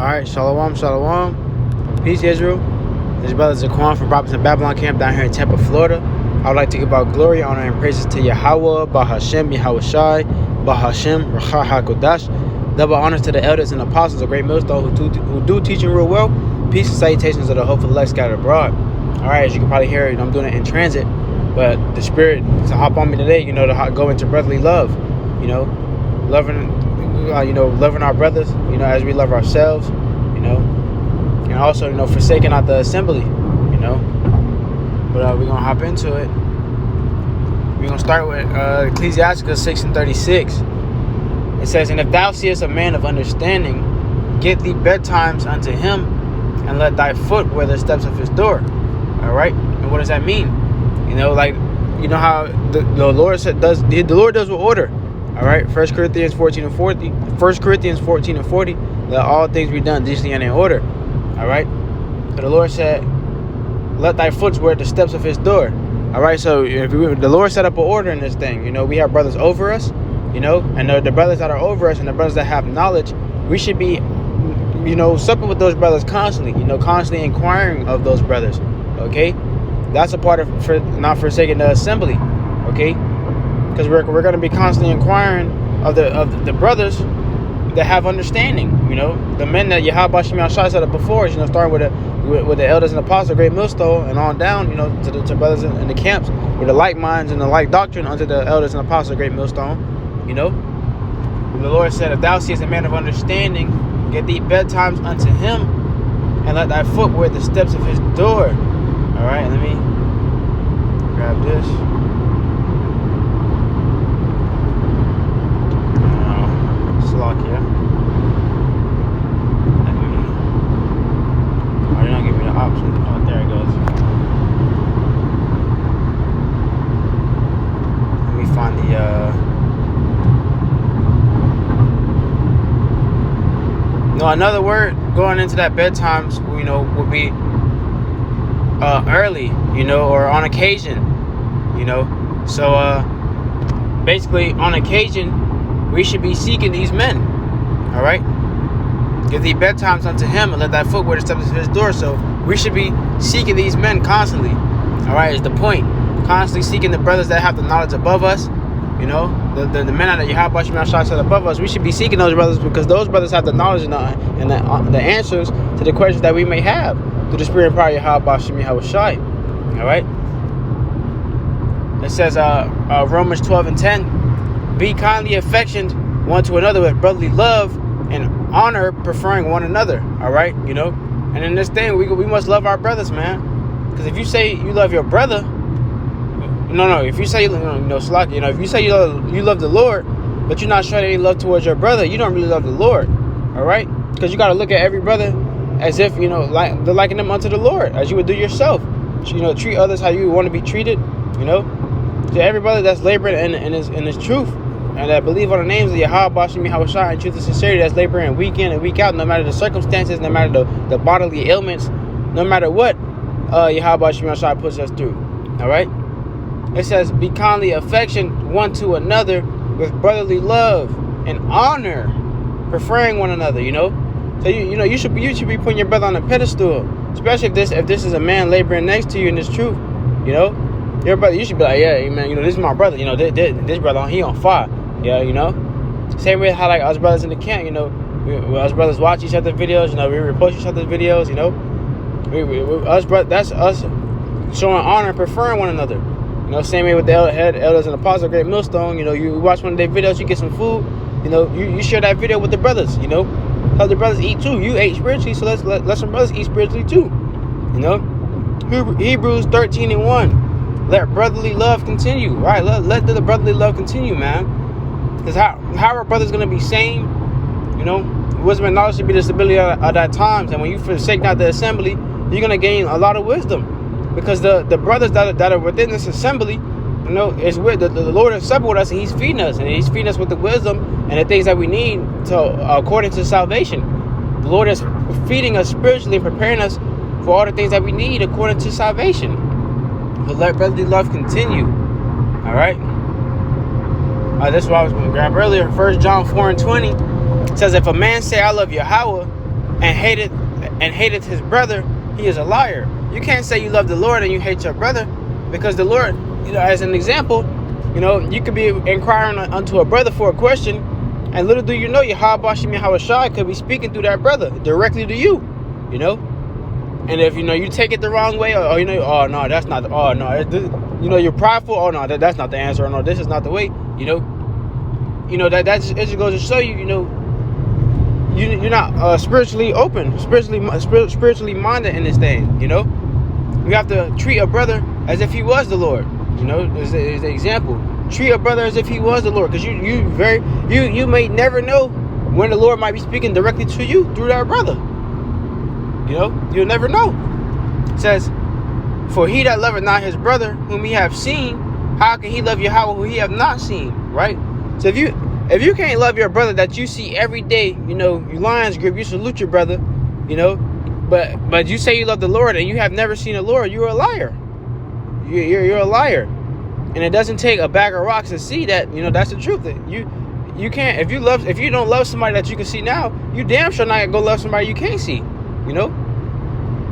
Alright, Shalom, Shalom. Peace, Israel. This is Brother Zaquan from Robinson Babylon Camp down here in Tampa, Florida. I would like to give out glory, honor, and praises to Yahweh, Bahashem, Yahawashi, Bahashem, Racha HaKodash. Double honors to the elders and apostles of Great Millstone who do teaching real well. Peace and salutations of the hopeful elect scattered abroad. Alright, as you can probably hear, I'm doing it in transit, but the Spirit to hop on me today, to go into brotherly love, loving our brothers, as we love ourselves, and also, forsaking not the assembly, But we're gonna hop into it. We're gonna start with Ecclesiasticus 6:36. It says, "And if thou seest a man of understanding, get thee betimes unto him, and let thy foot wear the steps of his door." All right, and what does that mean? How the Lord said the Lord does with order. All right, 1 Corinthians 14:40. Let all things be done decently and in order. All right, so the Lord said, "Let thy foot wear the steps of his door." All right, so the Lord set up an order in this thing. We have brothers over us, and the brothers that are over us and the brothers that have knowledge, we should be, supping with those brothers constantly. Constantly inquiring of those brothers. Okay, that's a part of not forsaking the assembly. Okay, because we're going to be constantly inquiring of the brothers that have understanding. The men that Yahweh Shemi Ashai set up before, starting with the elders and apostles of Great Millstone and on down, to brothers in the camps with the like minds and the like doctrine unto the elders and apostles of Great Millstone. The Lord said, "If thou seest a man of understanding, get thee betimes unto him, and let thy foot wear the steps of his door." All right, let me grab this. Lock here. You're not giving me the option. Oh, there it goes. Let me find the another word going into that bedtimes, would be early, or on occasion, So basically on occasion we should be seeking these men. All right, give thee betimes unto him, and let thy foot wear the steps of his door. So we should be seeking these men constantly. All right, is the point. Constantly seeking the brothers that have the knowledge above us. The men that Yahweh Shemi Ashai set above us. We should be seeking those brothers because those brothers have the knowledge and the answers to the questions that we may have through the Spirit and power of Yahweh Shemi Ashai. All right. It says Romans 12:10. "Be kindly affectioned one to another with brotherly love and honor, preferring one another." All right, And in this thing, we must love our brothers, man. Because if you say you love your brother, if you say if you say you love the Lord, but you're not showing any love towards your brother, you don't really love the Lord. All right, because you got to look at every brother as if they're liking them unto the Lord, as you would do yourself. Treat others how you want to be treated. To every brother that's laboring in his truth, and that believe on the names of Yahweh Shemi Ashai in truth and sincerity, that's laboring week in and week out, no matter the circumstances, no matter the bodily ailments, no matter what Yahweh Shemi Ashai puts us through. All right. It says, "Be kindly affectioned one to another with brotherly love and honor, preferring one another." So you should be putting your brother on a pedestal, especially if this is a man laboring next to you in this truth. Your brother, you should be like, "Yeah, man, this is my brother. This brother, he on fire." Yeah, Same way how like us brothers in the camp, us brothers watch each other's videos. We repost each other's videos. That's us showing honor and preferring one another. Same way with the elders and apostles of Great Millstone. You watch one of their videos, you get some food. You share that video with the brothers. Help the brothers eat too. You ate spiritually, so let some brothers eat spiritually too. Hebrews 13:1. Let brotherly love continue. Right? Let the brotherly love continue, man. Because how are brothers going to be sane? Wisdom and knowledge should be the stability of that times. And when you forsake not the assembly, you're going to gain a lot of wisdom. Because the brothers that are within this assembly, is with the Lord is supper with us, and He's feeding us. And He's feeding us with the wisdom and the things that we need according to salvation. The Lord is feeding us spiritually and preparing us for all the things that we need according to salvation. But let brotherly love continue. All right. This is what I was going to grab earlier. 1 John 4:20 says, "If a man say I love Yahweh, hateth his brother, he is a liar. You can't say you love the Lord and you hate your brother, because the Lord, as an example, you could be inquiring unto a brother for a question, and little do you know, Yahweh Shem Yahushai could be speaking through that brother directly to you, And if you take it the wrong way, or oh no, that's not. Oh no, you're prideful. Oh no, that's not the answer. Oh no, this is not the way. That just goes to show you, you're not spiritually open, spiritually minded in this thing. You have to treat a brother as if he was the Lord. As an example, treat a brother as if he was the Lord, because you may never know when the Lord might be speaking directly to you through that brother. You'll never know. It says, for he that loveth not his brother whom he have seen, how can he love Yahweh who he have not seen? Right? So if you can't love your brother that you see every day, you Lions grip, you salute your brother, but you say you love the Lord and you have never seen the Lord, you're a liar. You're a liar. And it doesn't take a bag of rocks to see that, that's the truth. You can't, if you don't love somebody that you can see now, you damn sure not go love somebody you can't see.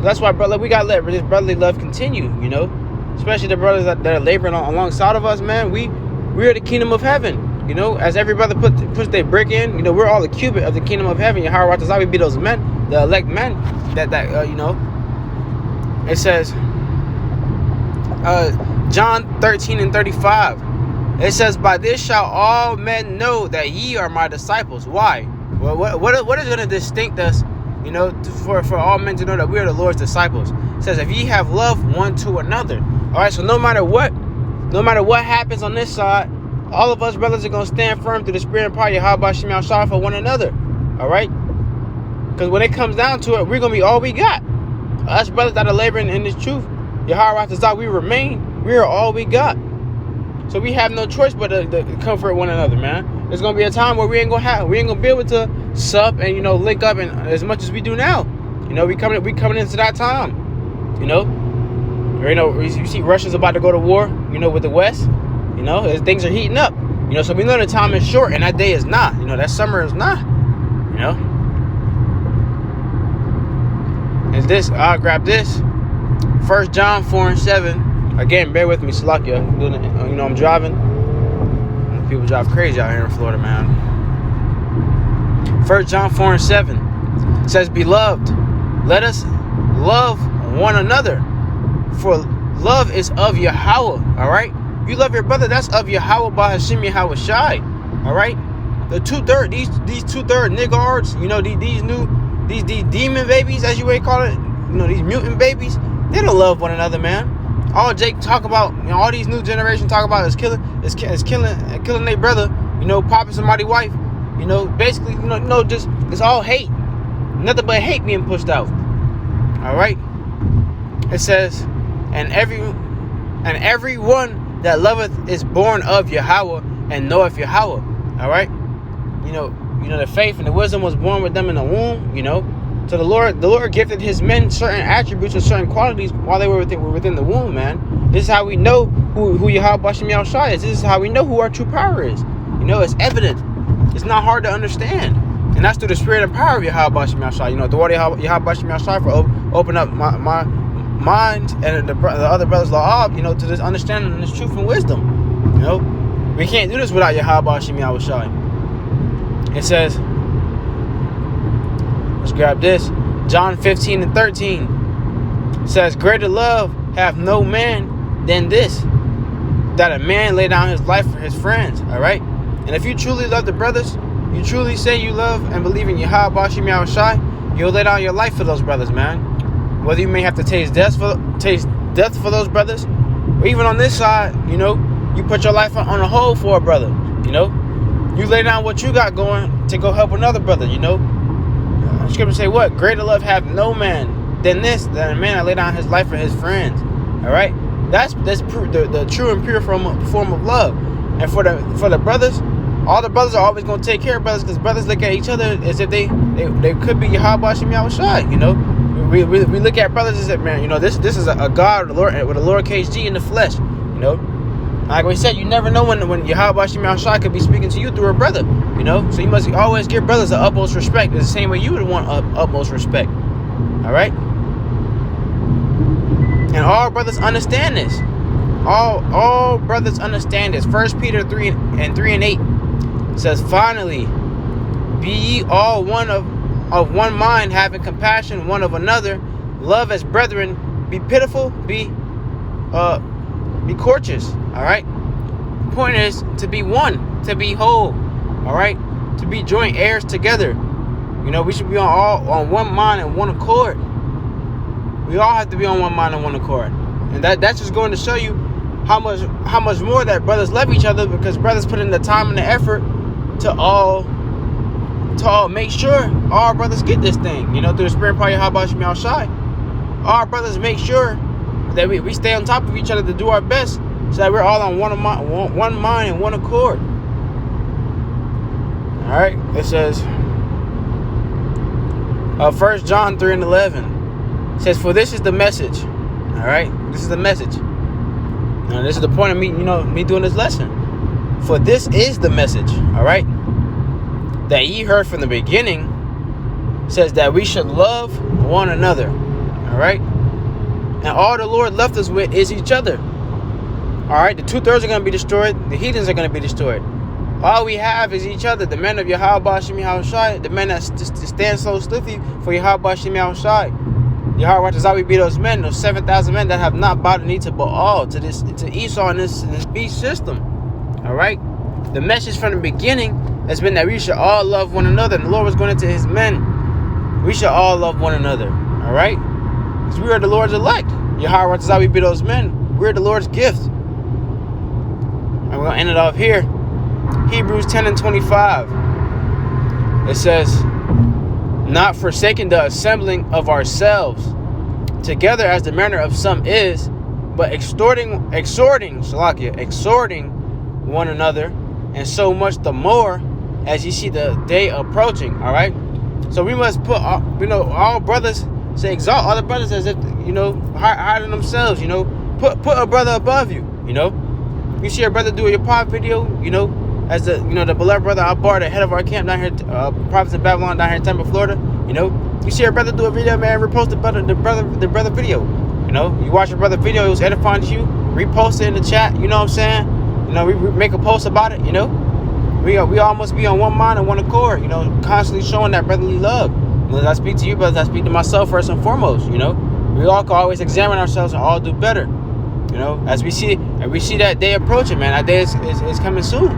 That's why, brother, we gotta let this brotherly love continue. Especially the brothers that are laboring alongside of us, man. We are the kingdom of heaven. As every brother puts their brick in, we're all the cubit of the kingdom of heaven. Yahweh Ratazah, we be those men, the elect men. It says, John 13:35. It says, by this shall all men know that ye are my disciples. Why? Well, what is going to distinct us? For all men to know that we are the Lord's disciples. It says, if ye have love one to another. All right, so no matter what happens on this side, all of us brothers are going to stand firm through the spirit and power of Yahweh Shem Yahushua for one another. All right? Because when it comes down to it, we're going to be all we got. Us brothers that are laboring in this truth, Yahweh Ratazah, we remain. We are all we got. So we have no choice but to comfort one another, man. There's gonna be a time where we ain't gonna be able to sup and link up and as much as we do now. We coming into that time. You see Russia's about to go to war. With the West. As things are heating up. So we know the time is short and that day is not. That summer is not. And this, I'll grab this. 1 John 4:7. Again, bear with me, Salakia. I'm driving. People drive crazy out here in Florida, man. 1 John 4:7 says, beloved, let us love one another, for love is of Yahweh. All right, you love your brother, that's of Yahweh by Hashem Yahushai. All right, these 2/3 niggards, these demon babies, as you may call it, these mutant babies, they don't love one another, man. All Jake talk about, all these new generation talk about is killing their brother, popping somebody's wife, basically, just it's all hate, nothing but hate being pushed out. All right, it says, and everyone that loveth is born of Yahweh and knoweth Yahweh. All right, the faith and the wisdom was born with them in the womb. So the Lord gifted his men certain attributes and certain qualities while they were within the womb, man. This is how we know who Yahweh Shem Yahushua is. This is how we know who our true power is. It's evident. It's not hard to understand. And that's through the spirit and power of Yahweh Shem Yahushua. The word of Yahweh Shem Yahushua for open up my mind and the other brothers law, to this understanding and this truth and wisdom. We can't do this without Yahweh Shem Yahushua. It says, let's grab this. John 15:13 says, greater love hath no man than this, that a man lay down his life for his friends. All right. And if you truly love the brothers, you truly say you love and believe in Yahweh Shem Yahushai, you'll lay down your life for those brothers, man. Whether you may have to taste death for those brothers, or even on this side, you put your life on a hold for a brother. You lay down what you got going to go help another brother. Scripture say what? Greater love hath no man than this, than a man that lay down his life for his friends. All right, that's the true and pure form of love. And for the brothers, all the brothers are always going to take care of brothers, because brothers look at each other as if they could be Yahweh Shem Yahushai. We look at brothers as if, man, this is a God, the Lord, with a lowercase g in the flesh. Like we said, you never know when Yahweh Shemel Shai could be speaking to you through a brother, you know? So you must always give brothers the utmost respect. It's the same way you would want utmost respect. All right? And all brothers understand this. All brothers understand this. 1 Peter 3:3-8 says, finally, be ye all one of one mind, having compassion one of another, love as brethren, be pitiful, be courteous. All right. The point is to be one, to be whole. All right. To be joint heirs together. You know, we should be on one mind and one accord. We all have to be on one mind and one accord, and that's just going to show you how much more that brothers love each other, because brothers put in the time and the effort to all make sure all brothers get this thing. You know, through the spirit of Yahweh Shemel Shai, all brothers make sure that we stay on top of each other to do our best, so that we're all on one mind and one accord. All right, it says 1 John 3:11 says, for this is the message. All right, this is the message. Now this is the point of me doing this lesson. For this is the message. All right, that ye heard from the beginning, says that we should love one another. All right, and all the Lord left us with is each other. All right, the 2/3 are going to be destroyed. The heathens are going to be destroyed. All we have is each other, the men of Yahweh Shemel Shai, the men that stand so stiffly for Yahweh Shemel Shai. Yahweh Tazawi be those men, those 7,000 men that have not bowed the knee to Baal, to Esau, in this beast system. All right, the message from the beginning has been that we should all love one another. And the Lord was going into his men. We should all love one another. All right, because we are the Lord's elect. Yahweh Tazawi be those men. We're the Lord's gift. And we're gonna end it off here. Hebrews 10:25. It says, not forsaking the assembling of ourselves together as the manner of some is, but exhorting one another, and so much the more as you see the day approaching. All right, so we must put all brothers, say exalt other brothers as if higher than themselves. Put a brother above you. You see a brother do your pod video, as the beloved brother Abar, the head of our camp down here, Prophets of Babylon down here in Tampa, Florida. You see a brother do a video, man, repost the brother video. You watch your brother video, it was edifying to you, repost it in the chat. You know what I'm saying? We make a post about it. We all must be on one mind and one accord. Constantly showing that brotherly love. As I speak to you, brothers, I speak to myself first and foremost. We all can always examine ourselves and all do better. As we see that day approaching, man, that day is coming soon.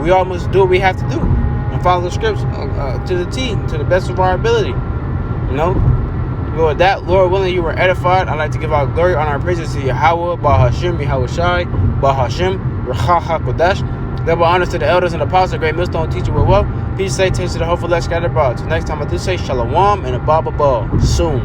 We all must do what we have to do and follow the scripts to the T, to the best of our ability. With that, Lord willing, you were edified. I'd like to give out glory, honor, and praises to Yahweh, Bahashim, Yahweh Shai, Bahashim, Rechaha Kodesh. Double honors to the elders and apostles, great millstone teacher with wealth. Peace, say, taste to the hopeful, let's scatter abroad. Till next time, I do say shalom and a baba soon.